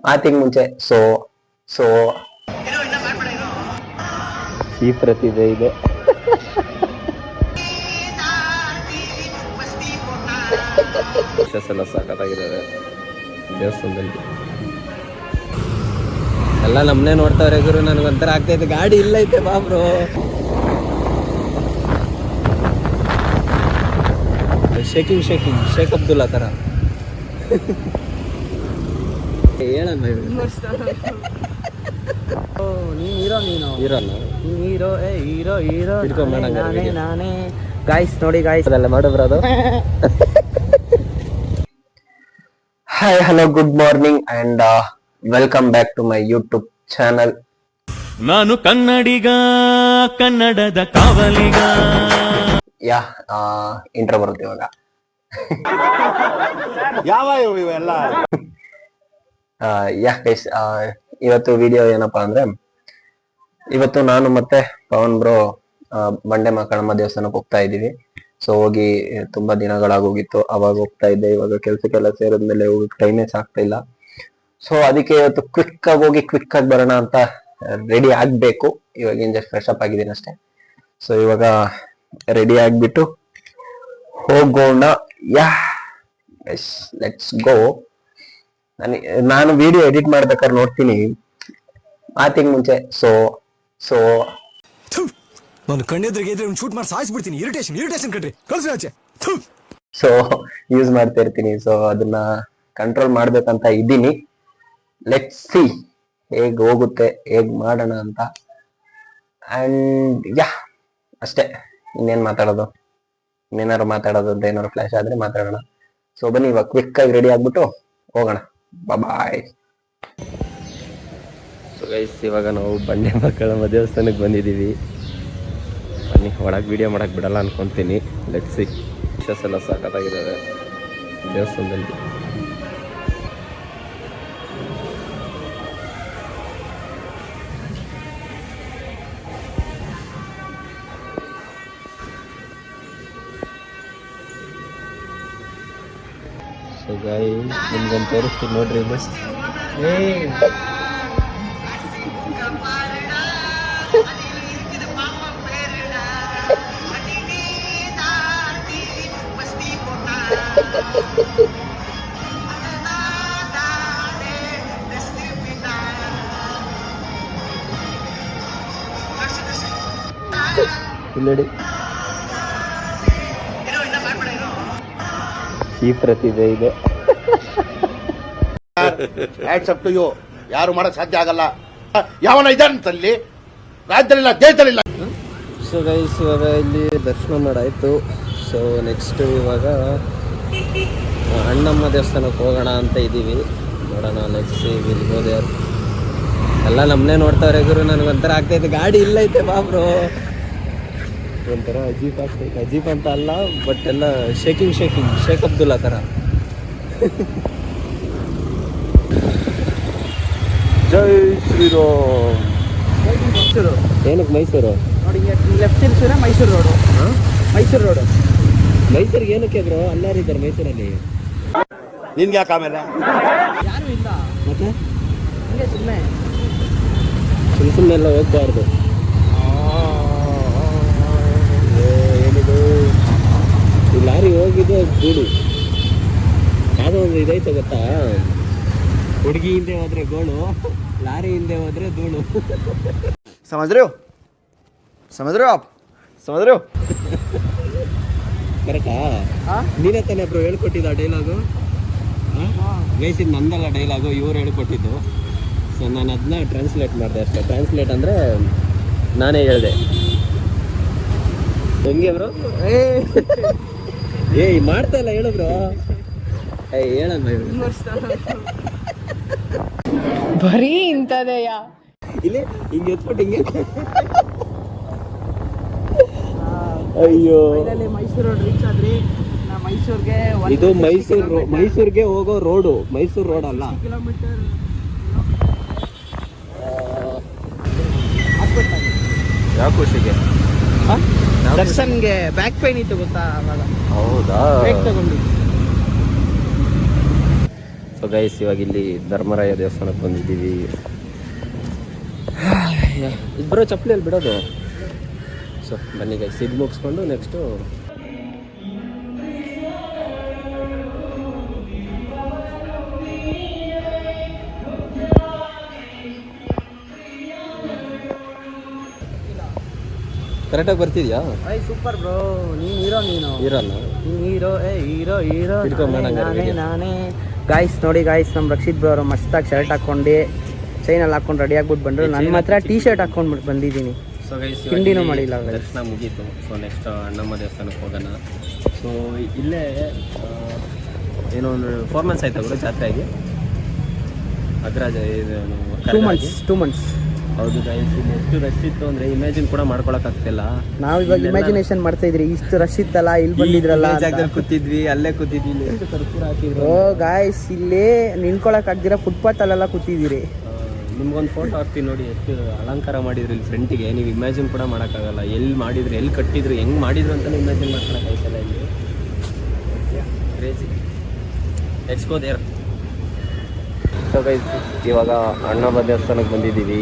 ಮಾತಿಗೆ ಮುಂಚೆ so so ಈ ಪ್ರತಿಭೆ ಇದೆ. ಎಲ್ಲ ಸಾಕಾಗಿದ್ದಾರೆ ದೇವಸ್ಥಾನದಲ್ಲಿ. ಎಲ್ಲ ನಮ್ಮನೆ ನೋಡ್ತಾವ್ರೆ ಗುರು. ನನಗೊಂಥರ ಆಗ್ತೈತೆ. ಗಾಡಿ ಇಲ್ಲ ಐತೆ ಬಾಬ್ರು. ಶೇಕಿಂಗ್ ಶೇಖ್ ಅಬ್ದುಲ್ಲಾ ತರ ಹೇಳಣ್ಣ. ನಾನೇ ಗಾಯ್ಸ್ ನೋಡಿ ಗಾಯ್ಸ್ ಅದೆಲ್ಲ ಮಾಡಿದ್ರು ಅದು. Hi hello good morning and welcome back to my YouTube channel. ನಾನು ಕನ್ನಡಿಗ, ಕನ್ನಡದ ಕಾವಲಿಗ. ಯಾ ಇಂಟ್ರೋ ಬರುತ್ತೆ ಇವಾಗ. ಯಾವ ಇವೆಲ್ಲ ಯಾ ಗೈಸ್, ಇವತ್ತು ವಿಡಿಯೋ ಏನಪ್ಪಾ ಅಂದ್ರೆ, ಇವತ್ತು ನಾನು ಮತ್ತೆ ಪವನ್ ಬ್ರೋ ಬಂಡೆ ಮಕ್ಕಳಮ್ಮ ದೇವಸ್ಥಾನಕ್ಕೆ ಹೋಗ್ತಾ ಇದ್ದೀವಿ. ಸೊ ಹೋಗಿ ತುಂಬಾ ದಿನಗಳಾಗೋಗಿತ್ತು. ಅವಾಗ ಹೋಗ್ತಾ ಇದ್ದೆ. ಇವಾಗ ಕೆಲ್ಸಕ್ಕೆಲ್ಲ ಸೇರಿದ್ಮೇಲೆ ಹೋಗಕ್ ಟೈಮೇ ಸಾಕ್ತಾ ಇಲ್ಲ. ಸೊ ಅದಕ್ಕೆ ಇವತ್ತು ಕ್ವಿಕ್ ಆಗಿ ಹೋಗಿ ಕ್ವಿಕ್ ಆಗಿ ಬರೋಣ ಅಂತ ರೆಡಿ ಆಗ್ಬೇಕು. ಇವಾಗ ಜಸ್ಟ್ ಫ್ರೆಶ್ ಅಪ್ ಆಗಿದ್ದೀನಿ ಅಷ್ಟೇ. ಸೊ ಇವಾಗ ರೆಡಿ ಆಗ್ಬಿಟ್ಟು ಹೋಗೋಣ. Yeah let's go. ನಾನು ವಿಡಿಯೋ ಎಡಿಟ್ ಮಾಡ್ಬೇಕಾದ್ರೆ ನೋಡ್ತೀನಿ ಮಾತಿಗೆ ಮುಂಚೆ ಸೊ ಸೊ ನಾನು ಕಣ್ಣೆದ್ರಿಗೆ ಇದ್ರೆ ಶೂಟ್ ಮಾಡಿ ಸಾಯಿಸ್ಬಿಡ್ತೀನಿ. ಇರಿಟೇಷನ್ ಕಣ್ರಿ, ಕಳ್ಸಿ ಆಚೆ. ಸೊ ಯೂಸ್ ಮಾಡ್ತಾ ಇರ್ತೀನಿ. ಸೊ ಅದನ್ನ ಕಂಟ್ರೋಲ್ ಮಾಡ್ಬೇಕಂತ ಇದ್ದೀನಿ. ಲೆಟ್ಸ್ ಸಿ ಹೇಗ್ ಹೋಗುತ್ತೆ, ಹೇಗ್ ಮಾಡೋಣ ಅಂತ. ಅಂಡ್ ಯಾ ಅಷ್ಟೇ. ಇನ್ನೇನ್ ಮಾತಾಡೋದು, ಇನ್ನೇನಾರು ಮಾತಾಡೋದು ಅಂತ ಏನಾದ್ರು ಫ್ಲಾಶ್ ಆದ್ರೆ ಮಾತಾಡೋಣ. ಸೊ ಬನ್ನಿ ಇವಾಗ ಕ್ವಿಕ್ ಆಗಿ ರೆಡಿ ಆಗ್ಬಿಟ್ಟು ಹೋಗೋಣ. ಬಾಯ್. ಸೊ ಗೈಸ್, ಇವಾಗ ನಾವು ಬಂಡೆ ಮಕ್ಕಳಮ್ಮ ದೇವಸ್ಥಾನಕ್ಕೆ ಬಂದಿದ್ದೀವಿ. ಬನ್ನಿ, ಒಳಗೆ ವಿಡಿಯೋ ಮಾಡಕ್ ಬಿಡಲ್ಲ ಅನ್ಕೊಂತೀನಿ. Let's see. ವಿಶಸ್ ಎಲ್ಲ ಸಾಕಾಗಿದ್ದಾವೆ ದೇವಸ್ಥಾನದಲ್ಲಿ. ಸೊ ಗಾಯಿ ನಿಮ್ಗೊಂದು ತೋರಿಸ್ತೀನಿ ನೋಡ್ರಿ. ಮಸ್ತ್ ನೋಡಿ ಈ ಪ್ರತಿಭೆ ಇದೆ. Hats up to you. ಯಾರು ಮಾಡಕ್ ಸಾಧ್ಯ ಆಗಲ್ಲ. ಯಾವನ ಇದ್ದಾನಂತಲ್ಲಿ ರಾಜ್ಯದಲ್ಲಿಲ್ಲ, ದೇಶದಲ್ಲಿಲ್ಲ. ಸೊ ಗೈಸ್, ಇವಾಗ ಇಲ್ಲಿ ದರ್ಶನ ಮಾಡಾಯ್ತು. ಸೊ ನೆಕ್ಸ್ಟ್ ಇವಾಗ ಅಣ್ಣಮ್ಮ ದೇವಸ್ಥಾನಕ್ಕೆ ಹೋಗೋಣ ಅಂತ ಇದ್ದೀವಿ. ನೋಡೋಣ, ನೆಕ್ಸ್ಟ್ ಇಲ್ಲಿ ಹೋದೆ. ಎಲ್ಲ ನಮ್ಮನೆ ನೋಡ್ತಾವ್ರೆ ಗುರು. ನನಗೊಂಥರ ಆಗ್ತೈತೆ. ಗಾಡಿ ಇಲ್ಲ ಐತೆ ಬಾಬ್ರು. ಒಂಥರ ಅಜೀಪ್ ಆಗ್ತೈತೆ. ಅಜೀಪ್ ಅಂತ ಅಲ್ಲ, ಬಟ್ ಎಲ್ಲ ಶೇಕಿಂಗ್ ಶೇಖ್ ಅಬ್ದುಲ್ಲಾ ತರ. ಜೈ ಶ್ರೀರಾಮ್. ಮೈಸೂರು ಏನಕ್ಕೆ ಮೈಸೂರು ನೋಡಿ, ಲೆಫ್ಟ್ ತಿರ್ಸಿದ್ರೆ ಮೈಸೂರು ರೋಡು. ಮೈಸೂರು ರೋಡು ಮೈಸೂರಿಗೆ ಏನಕ್ಕೆ ಬ್ರೋ? ಅಲ್ಲಾರಿದ್ದಾರೆ ಮೈಸೂರಲ್ಲಿ. ನಿನ್ಗೆ ಯಾಕೆ ಆಮೇಲೆ ಯಾರು ಇಲ್ಲ, ಮತ್ತೆ ಹಂಗೆ ಸುಮ್ಮನೆ ಸುಮ್ಮನೆ ಹೋಗ್ಬಾರ್ದು. ಏನಿದು ಈ ಲಾರಿ ಹೋಗಿದ್ದು ಧೂಳು. ಯಾವುದೋ ಒಂದು ಇದೈತೆ ಗೊತ್ತಾ, ಹುಡುಗಿ ಹಿಂದೆ ಹೋದ್ರೆ ಗೋಳು, ಲಾರಿ ಹಿಂದೆ ಹೋದ್ರೆ ಧೂಳು. ಸಮುದ್ರ ಕರೆಕ್ಟಾ? ನೀನೇ ತಾನೇ ಬ್ರೋ ಹೇಳ್ಕೊಟ್ಟಿದ್ದ ಡೈಲಾಗು? ಗೈಸಿದ್ ನಂದಲ್ಲ ಡೈಲಾಗು, ಇವ್ರು ಹೇಳ್ಕೊಟ್ಟಿದ್ದು. ಸೊ ನಾನು ಅದನ್ನ ಟ್ರಾನ್ಸ್ಲೇಟ್ ಮಾಡಿದೆ ಅಷ್ಟೇ. ಟ್ರಾನ್ಸ್ಲೇಟ್ ಅಂದರೆ ನಾನೇ ಹೇಳಿದೆ. ಹೆಂಗೆ ಬ್ರೋ? ಏಯ್ ಮಾಡ್ತಾ ಇಲ್ಲ ಹೇಳು ಬ್ರೋ. ಹೇಳಮ್ಮ ಬರೀ ಇಂಥದೆಯಾ? ಇಲ್ಲಿ ಹಿಂಗೆ ಎತ್ಬಿಟ್ಟು ಹಿಂಗೆ. ಅಯ್ಯೋ, ಮೈಸೂರು ರೋಡ್ ರೀಚ್ ಆದ್ರಿ. ಮೈಸೂರಿಗೆ ಇದು ಮೈಸೂರಿಗೆ ಹೋಗೋ ರೋಡು, ಮೈಸೂರು ರೋಡ್ ಅಲ್ಲ. ಕಿಲೋಮೀಟರ್ ಯಾವ ಖುಷಿಗೆ? ದರ್ಶನ್ಗೆ ಬ್ಯಾಕ್ ಪೈನ್ ಇತ್ತು ಗೊತ್ತಾ ಅವಾಗ. ಹೌದಾ? ಬ್ರೇಕ್ ತಗೊಂಡು ಸೊ ಗೈಸ್ ಇವಾಗ ಇಲ್ಲಿ ಧರ್ಮರಾಯ ದೇವಸ್ಥಾನಕ್ಕೆ ಬಂದಿದ್ದೀವಿ. ಇಬ್ಬರು ಚಪ್ಪಲಿಯಲ್ಲಿ ಬಿಡೋದು. ಸೊ ಬನ್ನಿ ಗೈಸ್, ಇದು ಮುಗಿಸ್ಕೊಂಡು ನೆಕ್ಸ್ಟು ಕರೆಕ್ಟಾಗಿ ಬರ್ತಿದ್ಯಾ? ಸೂಪರ್ ಬ್ರೋ, ನೀನು ಇರಲ್ಲ ಹೀರೋ ನಾನೇ. ಗಾಯ್ಸ್ ನೋಡಿ ಗಾಯ್ಸ್, ನಮ್ಮ ರಕ್ಷಿತ್ ಬ್ರೋ ಅವರು ಮಸ್ತಾಗಿ ಶರ್ಟ್ ಹಾಕೊಂಡು ಚೈನಲ್ಲಿ ಹಾಕೊಂಡು ರೆಡಿ ಆಗ್ಬಿಟ್ಟು ಬಂದರು. ನನ್ನ ಮಾತ್ರ ಟೀ ಶರ್ಟ್ ಹಾಕೊಂಡ್ಬಿಟ್ಟು ಬಂದಿದ್ದೀನಿ. ಸೊ ಗೈಸ್ ತಿಂಡಿನೂ ಮಾಡಿಲ್ಲ. ದರ್ಶನ ಮುಗೀತು. ಸೊ ನೆಕ್ಸ್ಟ್ ಅಣ್ಣಮ್ಮ ದೇವಸ್ಥಾನಕ್ಕೆ ಹೋಗೋಣ. ಸೊ ಇಲ್ಲೇ ಏನೋ ಒಂದು 4 months ಆಯ್ತು ಅವರು ಜಾತ್ರೆಯಾಗಿ. ಅಗ್ರಾಜ ಟೂ ಮಂತ್ಸ್. ಹೌದು ಗೈಸ್, ಇಲ್ಲಿ ಎಷ್ಟು ರಶ್ ಇತ್ತು ಅಂದರೆ ಇಮ್ಯಾಜಿನ್ ಕೂಡ ಮಾಡ್ಕೊಳಕ್ಕಾಗ್ತಿಲ್ಲ. ನಾವು ಇವಾಗ ಇಮ್ಯಾಜಿನೇಷನ್ ಮಾಡ್ತಾ ಇದ್ರಿ, ಇಷ್ಟು ರಶ್ ಇತ್ತಲ್ಲ, ಇಲ್ಲಿ ಬಂದಿದ್ರಲ್ಲ ಜಾಗದಲ್ಲಿ ಕೂತಿದ್ವಿ, ಅಲ್ಲೇ ಕೂತಿದ್ವಿ. ಇಲ್ಲಿ ಎಷ್ಟು ಕರ್ಪೂರ ಹಾಕಿದ್ರು. ಓ ಗಾಯ್ಸ್, ಇಲ್ಲೇ ನಿಂತ್ಕೊಳಕ್ ಆಗ್ದಿರ ಫುಟ್ಪಾತ್ ಅಲ್ಲೆಲ್ಲ ಕೂತಿದ್ದೀರಿ. ನಿಮ್ಗೊಂದು ಫೋಟೋ ಹಾಕ್ತೀನಿ ನೋಡಿ, ಎಷ್ಟು ಅಲಂಕಾರ ಮಾಡಿದ್ರು ಇಲ್ಲಿ ಫ್ರಂಟಿಗೆ. ನೀವು ಇಮ್ಯಾಜಿನ್ ಕೂಡ ಮಾಡೋಕ್ಕಾಗಲ್ಲ. ಎಲ್ಲಿ ಮಾಡಿದ್ರು, ಎಲ್ಲಿ ಕಟ್ಟಿದ್ರು, ಹೆಂಗೆ ಮಾಡಿದ್ರು ಅಂತ ಇಮ್ಯಾಜಿನ್ ಮಾಡ್ಕೊಳಕ್ಕಾಯ್ತಲ್ಲ. ಇಲ್ಲಿ crazy. Let's go there. So guys ಇವಾಗ ಅಣ್ಣಮ್ಮ ದೇವಸ್ಥಾನಕ್ಕೆ ಬಂದಿದ್ದೀವಿ.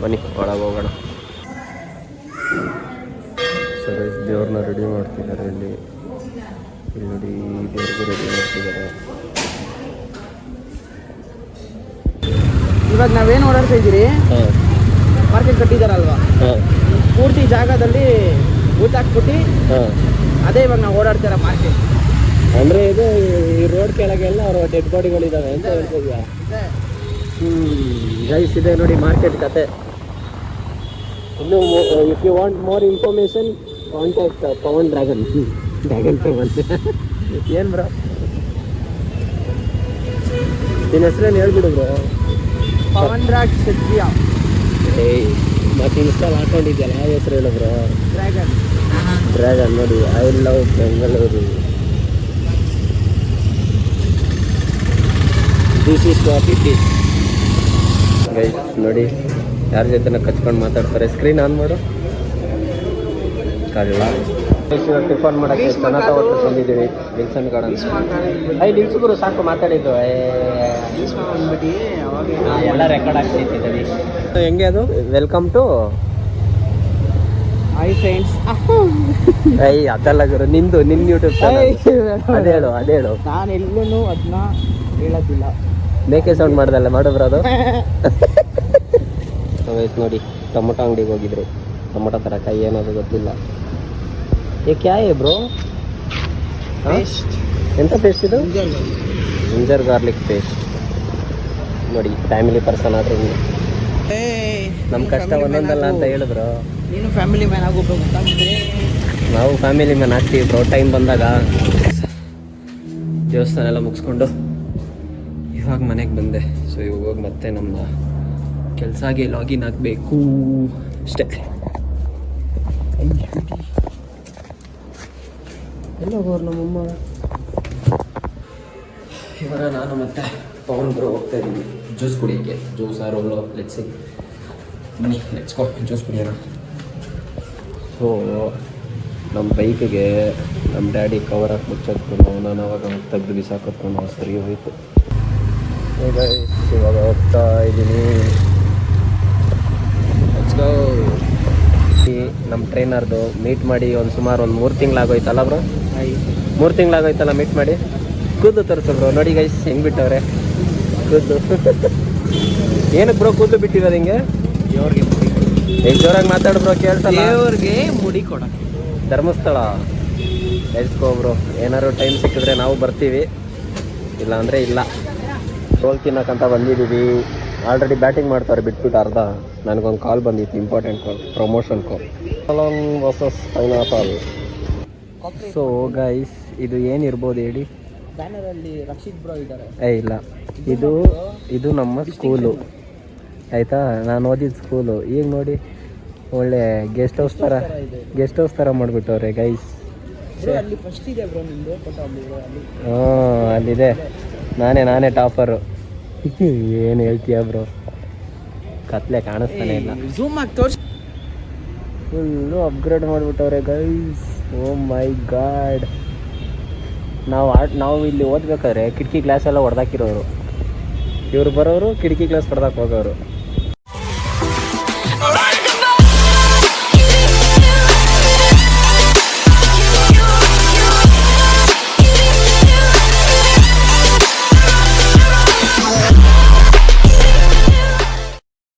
ಬನ್ನಿ ಒಳಗೆ ಹೋಗೋಣ. ಸೊ ಗೈಸ್ ದೇವ್ರನ್ನ ರೆಡಿ ಮಾಡ್ತಿದ್ದಾರೆ ಇಲ್ಲಿ ನೋಡಿ, ದೇವ್ರಿಗೂ ರೆಡಿ ಮಾಡ್ತಿದ್ದಾರೆ. ಇವಾಗ ನಾವೇನು ಓಡಾಡ್ತಾ ಇದ್ದೀರಿ, ಹಾಂ ಮಾರ್ಕೆಟ್ ಕಟ್ಟಿದಾರಲ್ವಾ, ಹಾಂ ಪೂರ್ತಿ ಜಾಗದಲ್ಲಿ ಊಟ ಹಾಕ್ಬಿಟ್ಟು ಹಾಂ ಅದೇ ಇವಾಗ ನಾವು ಓಡಾಡ್ತಾರ ಮಾರ್ಕೆಟ್. ಅಂದರೆ ಇದು ಈ ರೋಡ್ ಕೆಳಗೆಲ್ಲ ಅವ್ರ ಡೆಡ್ ಬಾಡಿಗಳಿದ್ದಾವೆ ಅಂತ ಹೇಳ್ತಿದ್ಯಾ? ಗೈಸ್ ಇದೆ ನೋಡಿ ಮಾರ್ಕೆಟ್ ಕತೆ. ಇನ್ನು if you want more information contact Pavan dragon Pavan. ಏನು ಬ್ರೋ ನಿನ್ನ ಹೆಸರೇನು ಹೇಳ್ಬಿಡು ಬ್ರೋ. ಪವನ್ ಡ್ರಾಗ್ ಸದ್ಯ ಏಯ್ ಮತ್ತೆ ಇನ್ಸ್ಟಾಲ್ ಹಾಕೊಂಡಿದ್ಯಲ್ಲ, ಯಾವ ಹೆಸರು ಹೇಳು ಬ್ರೋ? ಡ್ರ್ಯಾಗನ್ ನೋಡಿ. I love Bengaluru. This is what it is. Guys ನೋಡಿ ಯಾರ ಜೊತೆ ಕಚ್ಕೊಂಡು ಮಾತಾಡ್ತಾರೆ. ಸ್ಕ್ರೀನ್ ಆನ್ ಮಾಡು. ಕಾರಲ್ಲ ಟಿಫನ್ ಮಾಡೋಕ್ಕೆ ಚೆನ್ನಾಗಿ ಹೊತ್ತು ಬಂದಿದ್ದೀವಿ ವಿಲ್ಸನ್ ಗಾರ್ಡನ್. ನಿಲ್ಸುಗುರು ಸಾಕು ಮಾತಾಡಿದ್ದು. ಎಲ್ಲ ರೆಕಾರ್ಡ್ ಆಗ್ತಿದ್ದೀವಿ. ಹೆಂಗೆ ಅದು? Welcome to hi friends. ಅದೆಲ್ಲ ಗುರು ನಿಂದು, ನಿನ್ನ ಯೂಟ್ಯೂಬ್ ಚಾನಲ್ ಅದೇಳು. ನಾನು ಎಲ್ಲೂ ಅದನ್ನ ಹೇಳೋದಿಲ್ಲ. ಮೇಕೆ ಸೌಂಡ್ ಮಾಡ್ದಲ್ಲ ಮಾಡೋಬ್ರ ಅದು. ನೋಡಿ ಟೊಮೊಟೊ ಅಂಗಡಿಗೆ ಹೋಗಿದ್ರು. ಟೊಮೊಟೊ ತರಕಾಯಿ ಏನದು ಗೊತ್ತಿಲ್ಲ. ಕ್ಯಾ ಬ್ರೋ? ಎಂತ ಪೇಸ್ಟ್ ಇದು? Ginger garlic paste. ನೋಡಿ ಫ್ಯಾಮಿಲಿ ಪರ್ಸನ್ ಆದ್ರೆ ನಮ್ಮ ಕಷ್ಟ ಒಂದೊಂದಲ್ಲ ಅಂತ ಹೇಳಿದ್ರು. ನೀನು ಫ್ಯಾಮಿಲಿ ಮ್ಯಾನ್ ಆಗೋಗ್ಬೇಕು ಅಂತಂದ್ರೆ ನಾವು ಫ್ಯಾಮಿಲಿ ಮ್ಯಾನ್ ಆಗ್ತೀವಿ ಬ್ರೋ ಟೈಮ್ ಬಂದಾಗ. ದೇವಸ್ಥಾನ ಎಲ್ಲ ಮುಗಿಸ್ಕೊಂಡು ಇವಾಗ ಮನೆಗೆ ಬಂದೆ. ಸೊ ಇವಾಗ ಮತ್ತೆ ನಮ್ಮ ಕೆಲಸಗೆ ಲಾಗಿನ್ ಆಗಬೇಕು ಅಷ್ಟೇ. ಎಲ್ಲ ಹೋಗೋರು ನಮ್ಮಮ್ಮ. ಇವಾಗ ನಾನು ಮತ್ತೆ ಪವನ್ ಬ್ರೋ ಹೋಗ್ತಾ ಇದ್ದೀವಿ ಜ್ಯೂಸ್ ಕುಡಿಯೋಕ್ಕೆ. ಜ್ಯೂಸ್ ರೋಲು ಲೆಟ್ಸಿ ಬನ್ನಿ ಲೆಟ್ಸ್ಕೋ ಜ್ಯೂಸ್ ಕುಡಿಯೋಣ. ಸೊ ನಮ್ಮ ಬೈಕಿಗೆ ನಮ್ಮ ಡ್ಯಾಡಿ ಕವರ್ ಹಾಕಿ ಮುಚ್ಚಾಕ್ಕೊಂಡು ನಾನು ಅವಾಗ ತೆಗೆದು ಬಿಸಾಕತ್ಕೊಂಡು ಸರಿ ಹೋಯಿತು. ಇವಾಗ ಹೋಗ್ತಾ ಇದ್ದೀನಿ. ನಮ್ಮ ಟ್ರೈನರ್ದು ಮೀಟ್ ಮಾಡಿ ಸುಮಾರು ಒಂದು 3 ತಿಂಗಳಾಗೋಯ್ತಲ್ಲ ಬ್ರೋ? 3 ತಿಂಗಳಾಗೋಯ್ತಲ್ಲ ಮೀಟ್ ಮಾಡಿ. ಕೂದಲು ತೋರಿಸು ಬ್ರೋ. ನೋಡಿ ಗೈಸ್ ಹೆಂಗೆ ಬಿಟ್ಟವ್ರೆ ಕೂದಲು. ಏನಕ್ಕೆ ಬ್ರೋ ಕೂದಲು ಬಿಟ್ಟಿರೋದು ಹಿಂಗೆ? ದೇವ್ರಿಗೆ ಈಗ ಜೋರಾಗಿ ಮಾತಾಡು ಬ್ರೋ, ಕೇಳ್ಸಲ್ಲ. ದೇವ್ರಿಗೆ ಮುಡಿ ಕೊಡ. ಧರ್ಮಸ್ಥಳ ಎಲ್ಸ್ಕೋ ಬ್ರೋ. ಏನಾದ್ರು ಟೈಮ್ ಸಿಕ್ಕಿದ್ರೆ ನಾವು ಬರ್ತೀವಿ, ಇಲ್ಲ ಅಂದರೆ ಇಲ್ಲ. ರೋಲ್ ತಿನ್ನಕ್ಕಂತ ಬಂದಿದ್ದೀವಿ. ಆಲ್ರೆಡಿ ಬ್ಯಾಟಿಂಗ್ ಮಾಡ್ತಾರೆ ಬಿಟ್ಬಿಟ್ಟು ಅರ್ಧ. ನನಗೊಂದು ಕಾಲ್ ಬಂದಿತ್ತು, important call, promotion call. Versus pineapple. So guys ಇದು ಏನಿರ್ಬೋದು ಹೇಳಿ? ಬ್ಯಾನರಲ್ಲಿ ರಕ್ಷಿತ್ ಬ್ರೋ ಇದ್ದಾರೆ. ಇಲ್ಲ, ಇದು ನಮ್ಮ ಸ್ಕೂಲು ಆಯಿತಾ. ನಾನು ಓದಿದ ಸ್ಕೂಲು. ಈಗ ನೋಡಿ ಒಳ್ಳೆ ಗೆಸ್ಟ್ ಹೌಸ್ ಥರ ಮಾಡಿಬಿಟ್ಟವ್ರೆ ಗೈಸ್. ಅಲ್ಲಿ ಫಸ್ಟ್ ಇದೆ ಬ್ರೋ ನಿಮ್ಮದು ಫೋಟೋ ಅಲ್ಲಿ. ಅಲ್ಲಿದೆ. ನಾನೇ ಟಾಪರು. ಏನು ಹೇಳ್ತೀಯ ಬ್ರೋ? ಕತ್ಲೆ ಕಾಣಿಸ್ತಾನೆ ಇಲ್ಲ. ಝೂಮ್ ಆಗಿ ತೋರಿಸಿ. ಫುಲ್ಲು ಅಪ್ಗ್ರೇಡ್ ಮಾಡಿಬಿಟ್ಟವ್ರೆ ಗೈಸ್. Oh my God. ನಾವು ಇಲ್ಲಿ ಓದ್ಬೇಕಾದ್ರೆ ಕಿಟಕಿ ಗ್ಲಾಸ್ ಎಲ್ಲ ಹೊಡೆದಾಕಿರೋರು, ಇವ್ರು ಬರೋರು ಕಿಟಕಿ ಗ್ಲಾಸ್ ಹೊಡೆದಾಕ್ ಹೋಗೋರು.